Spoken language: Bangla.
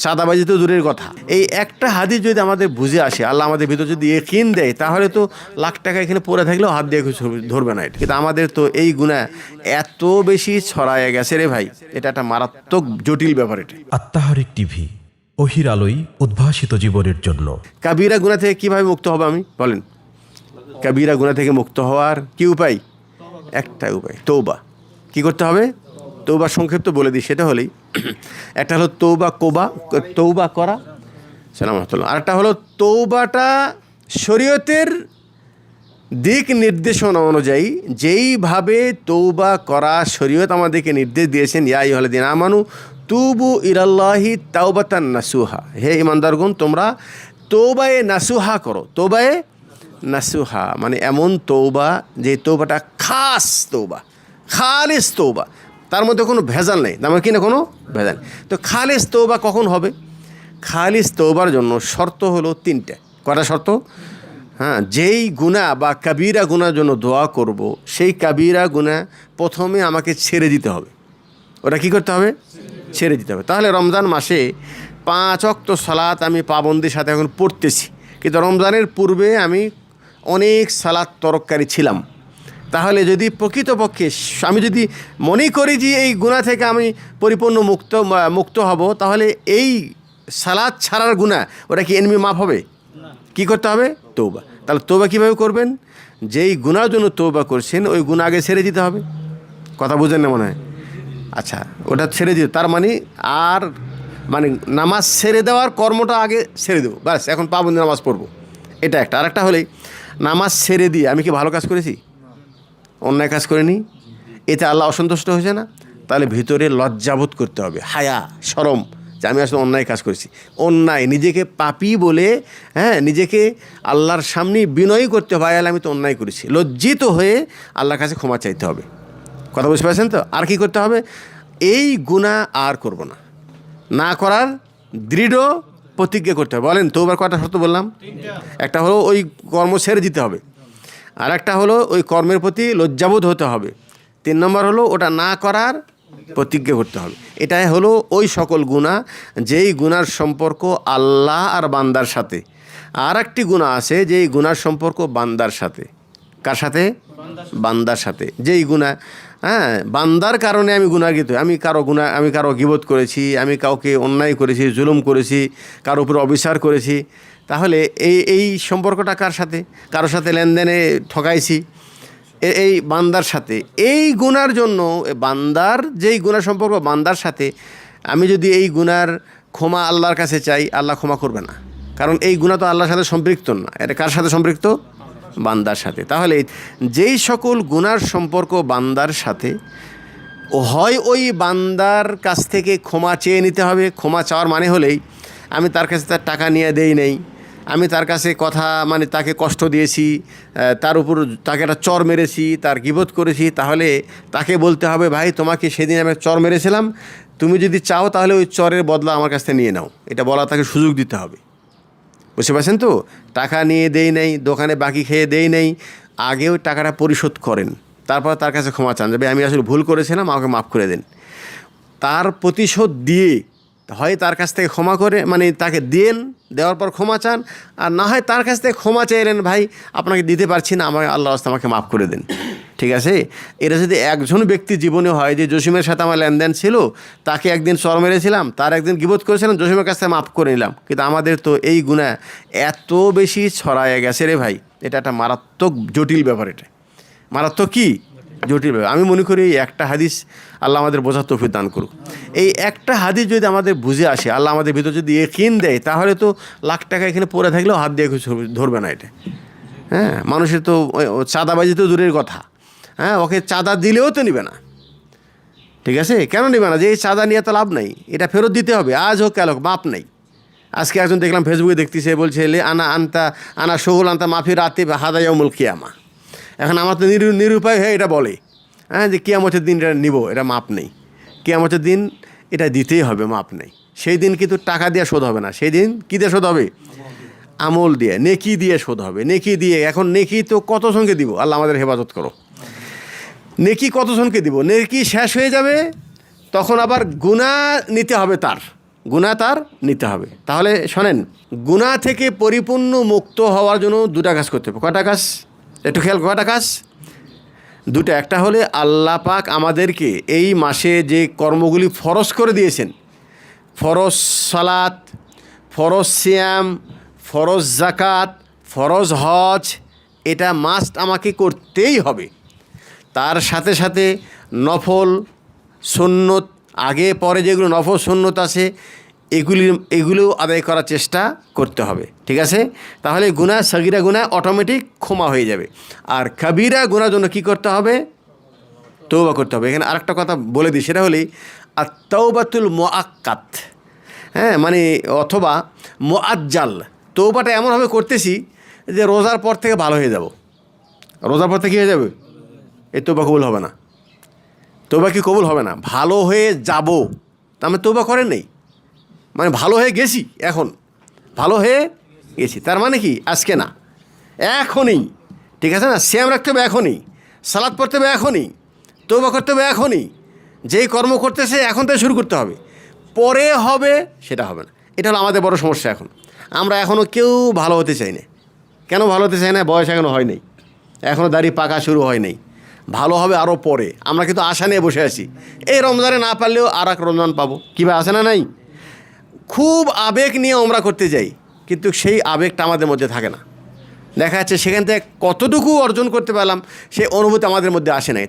চাঁদাবাজি তো দূরের কথা। এই একটা হাদিস যদি আমাদের বুঝে আসে, আল্লাহ আমাদের ভিতর যদি ইয়াকিন দেয়, তাহলে তো লাখ টাকা এখানে পড়ে থাকলেও হাত দিয়ে কিছু ধরবে না এটা। কিন্তু আমাদের তো এই গুনাহ এত বেশি ছড়ায় গেছে রে ভাই, এটা একটা মারাত্মক জটিল ব্যাপার। এটা আত্মাহারিক টিভি, ওহির আলোয় উদ্ভাসিত জীবনের জন্য। কাবিরা গুনাহ থেকে কিভাবে মুক্ত হবে আমি বলেন? কাবিরা গুনাহ থেকে মুক্ত হওয়ার কি উপায়? একটা উপায়, তৌবা। কি করতে হবে? তৌবা সংক্ষিপ্ত বলে দিই, সেটা হলেই একটা হলো তৌবা করা, সালামাতুল্লাহ। আরেকটা হলো তৌবাটা শরীয়তের দিক নির্দেশনা অনুযায়ী যেইভাবে তৌবা করা শরীয়ত আমাদেরকে নির্দেশ দিয়েছেন, ইয়া আইয়ুহাল্লাযীনা আমানু তুবু ইলাল্লাহি তাওবাতান নাসুহা, হে ঈমানদারগণ তোমরা তৌবায়ে নাসুহা করো। তৌবায়ে নাসুহা মানে এমন তৌবা যে তৌবাটা খাস তৌবা, খালিস তৌবা, তার মধ্যে কোনো ভেজাল নেই, তার মধ্যে কিনা কোনো ভেজাল। তো খালিস তৌবা কখন হবে? খালিস তৌবার জন্য শর্ত হলো তিনটে। কটা শর্ত? হ্যাঁ, যেই গুনাহ বা কাবিরা গুনার জন্য দোয়া করব, সেই কাবিরা গুনাহ প্রথমে আমাকে ছেড়ে দিতে হবে। ওটা কি করতে হবে? ছেড়ে দিতে হবে। তাহলে রমজান মাসে 5 ওয়াক্ত সালাত আমি পাবন্দির সাথে এখন পড়তেছি, কিন্তু রমজানের পূর্বে আমি অনেক সালাত তরককারী ছিলাম। তাহলে যদি প্রকৃতপক্ষে আমি যদি মনে করি যে এই গুনাহ থেকে আমি পরিপূর্ণ মুক্ত হব, তাহলে এই সালাত ছাড়ার গুনাহ ওটা কি এমনি মাফ হবে? কি করতে হবে? তৌবা। তাহলে তৌবা কীভাবে করবেন? যেই গুনার জন্য তৌবা করছেন ওই গুনাহ আগে ছেড়ে দিতে হবে। কথা বুঝেন না মনে হয়? আচ্ছা, ওটা ছেড়ে দিতে তার মানে নামাজ ছেড়ে দেওয়ার কর্মটা আগে ছেড়ে দেবো, ব্যাস এখন পাবন্দি নামাজ পড়বো, এটা একটা। আর একটা হলেই নামাজ ছেড়ে দিয়ে আমি কি ভালো কাজ করেছি? অন্যায় কাজ করিনি? এতে আল্লাহ অসন্তুষ্ট হয়েছে না? তাহলে ভিতরে লজ্জাবোধ করতে হবে, হায়া, শরম, যে আমি আসলে অন্যায় কাজ করেছি। অন্যায় নিজেকে পাপী বলে, হ্যাঁ, নিজেকে আল্লাহর সামনে বিনয়ী করতে হবে, আমি তো অন্যায় করেছি। লজ্জিত হয়ে আল্লাহর কাছে ক্ষমা চাইতে হবে। কথা বুঝতে পারছেন তো? আর কি করতে হবে? এই গুনাহ আর করব না, না করার দৃঢ় প্রতিজ্ঞা করতে হবে। বলেন তৌবার কয়টা শর্ত বললাম? একটা হলো ওই কর্ম ছেড়ে দিতে হবে, আর একটা হলো ওই কর্মের প্রতি লজ্জাবোধ হতে হবে, 3 নম্বর হলো ওটা না করার প্রতিজ্ঞা করতে হবে। এটাই হলো ওই সকল গুনাহ যেই গুনার সম্পর্ক আল্লাহ আর বান্দার সাথে। আর একটি গুনাহ আছে যেই গুনার সম্পর্ক বান্দার সাথে। কার সাথে? বান্দার সাথে। যেই গুনাহ, হ্যাঁ, বান্দার কারণে আমি গুনাহগার, আমি কারো গীবত করেছি, আমি কাউকে অন্যায় করেছি, জুলুম করেছি, কারো উপর অবিচার করেছি, তাহলে এই সম্পর্কটা কার সাথে? কারোর সাথে লেনদেনে ঠকাইছি, এই বান্দার সাথে। এই গুনার জন্য বান্দার যেই গুনার সম্পর্ক বান্দার সাথে, আমি যদি এই গুনার ক্ষমা আল্লাহর কাছে চাই, আল্লাহ ক্ষমা করবে না, কারণ এই গুনাহ তো আল্লাহর সাথে সম্পৃক্ত না। এটা কার সাথে সম্পৃক্ত? বান্দার সাথে। তাহলে যেই সকল গুনার সম্পর্ক বান্দার সাথে, হয় ওই বান্দার কাছ থেকে ক্ষমা চেয়ে নিতে হবে। ক্ষমা চাওয়ার মানে হলেই আমি তার কাছে তার টাকা নিয়ে দেই নেই, আমি তার কাছে মানে তাকে কষ্ট দিয়েছি, তার উপর তাকে একটা চর মেরেছি, তার গীবত করেছি, তাহলে তাকে বলতে হবে, ভাই তোমাকে সেদিন আমি চর মেরেছিলাম, তুমি যদি চাও তাহলে ওই চরের বদলা আমার কাছ থেকে নিয়ে নাও। এটা বলা তাকে সুযোগ দিতে হবে। বুঝতে পারছেন তো? টাকা নিয়ে দেই নেই, দোকানে বাকি খেয়ে দেই নেই, আগে ওই টাকাটা পরিশোধ করেন, তারপর তার কাছে ক্ষমা চান, যাবে আমি আসলে ভুল করেছিলাম, আমাকে মাফ করে দেন। তার প্রতিশোধ দিয়ে হয় তার কাছ থেকে ক্ষমা করে, মানে তাকে দেওয়ার পর ক্ষমা চান, আর না হয় তার কাছ থেকে ক্ষমা চাইলেন, ভাই আপনাকে দিতে পারছি না, আল্লাহ আমাকে মাফ করে দেন। ঠিক আছে? এটা যদি একজন ব্যক্তি জীবনে হয় যে জসিমের সাথে আমার লেনদেন ছিল, তাকে একদিন চর মেরেছিলাম, তার একদিন গীবত করেছিলাম, জসিমের কাছ থেকে মাফ করে নিলাম, কিন্তু আমাদের তো এই গুনাহ এত বেশি ছড়ায় গেছে রে ভাই, এটা একটা মারাত্মক জটিল ব্যাপার। এটা মারাত্মক কি জটিল ব্যাপার। আমি মনে করি এই একটা হাদিস আল্লাহ আমাদের বোঝার তৌফিক দান করুক। এই একটা হাদিস যদি আমাদের বুঝে আসে, আল্লাহ আমাদের ভিতর যদি ইয়াকিন দেয়, তাহলে তো লাখ টাকা এখানে পড়ে থাকলেও হাত দিয়ে কিছু ধরবে না এটা। হ্যাঁ, মানুষের তো চাঁদাবাজি তো দূরের কথা, হ্যাঁ, ওকে চাঁদা দিলেও তো নিবে না। ঠিক আছে? কেন নিবে না? যে এই চাঁদা নিয়ে তো লাভ নাই, এটা ফেরত দিতে হবে, আজ হোক কাল হোক, মাপ নেই। আজকে একজন দেখলাম ফেসবুকে দেখতেছে, বলছে আনা শহুল আন্তা মাফি রাতে হাদা ইয়াউমুল কিয়ামা। এখন আমার তো নিরুপায় হয়ে এটা বলে, হ্যাঁ, যে কিয়ামতের দিন এটা নিব, এটা মাপ নেই, কিয়ামতের দিন এটা দিতেই হবে, মাপ নেই। সেই দিন কিন্তু টাকা দিয়ে শোধ হবে না, সেই দিন কী দিয়ে শোধ হবে? আমল দিয়ে, নেকি দিয়ে শোধ হবে। নেকি দিয়ে, এখন নেকি তো কত জনকে দিব? আল্লাহ আমাদের হেফাজত করো। নেকি কত জনকে দিব? নেকি শেষ হয়ে যাবে, তখন আবার গুনাহ নিতে হবে তার। গুনাহ তার নিতে হবে। তাহলে শোনেন, গুনাহ থেকে পরিপূর্ণ মুক্ত হওয়ার জন্য দুটা কাজ করতে হবে। কয়টা কাজ? একটু খেয়াল, কয়টা কাজ? দুটা। একটা হলে আল্লাহ পাক আমাদেরকে এই মাসে যে কর্মগুলি ফরজ করে দিয়েছেন, ফরজ সালাত, ফরজ সিয়াম, ফরজ জাকাত, ফরজ হজ, এটা মাস্ট আমাকে করতেই হবে। তার সাথে সাথে নফল সুন্নত, আগে পরে যেগুলো নফল সুন্নত আছে এগুলো আদায় করার চেষ্টা করতে হবে। ঠিক আছে? তাহলে গুনাহ, সগীরা গুনাহ অটোমেটিক ক্ষমা হয়ে যাবে। আর কাবীরা গুনার জন্য কী করতে হবে? তওবা করতে হবে। এখানে আরেকটা কথা বলে দিই, সেটা হলেই আত-তাওবাতুল মুআক্কাত, হ্যাঁ, মানে অথবা মুআজ্জাল। তওবাটা এমনভাবে করতেছি যে রোজার পর থেকে ভালো হয়ে যাব। রোজার পর থেকে কী হয়ে যাবে? এই তওবা কবুল হবে না। তওবা কি কবুল হবে না? ভালো হয়ে যাব, তা আমি তওবা করেন নেই, মানে ভালো হয়ে গেছি, এখন ভালো হয়ে গেছি, তার মানে কি আজকে না, এখনই। ঠিক আছে না? সিয়াম রাখতে হবে এখনই, সালাত পড়তে হবে এখনই, তওবা করতে হবে এখনই। যেই কর্ম করতেছে এখন থেকে শুরু করতে হবে, পরে হবে সেটা হবে না। এটা হলো আমাদের বড় সমস্যা। এখন আমরা এখনও কেউ ভালো হতে চাই না। কেন ভালো হতে চাই না? বয়স এখনও হয় নাই, এখনও দাড়ি পাকা শুরু হয় নাই, ভালো হবে আরও পরে। আমরা কিন্তু আশা নিয়ে বসে আছি, এই রমজানে না পারলেও আর এক রমজান পাবো, কীভাবে আসে না? নাই, খুব আবেগ নিয়ে আমরা করতে যাই, কিন্তু সেই আবেগটা আমাদের মধ্যে থাকে না। দেখা যাচ্ছে সেখান থেকে কতটুকু অর্জন করতে পারলাম সেই অনুভূতি আমাদের মধ্যে আসে নাই।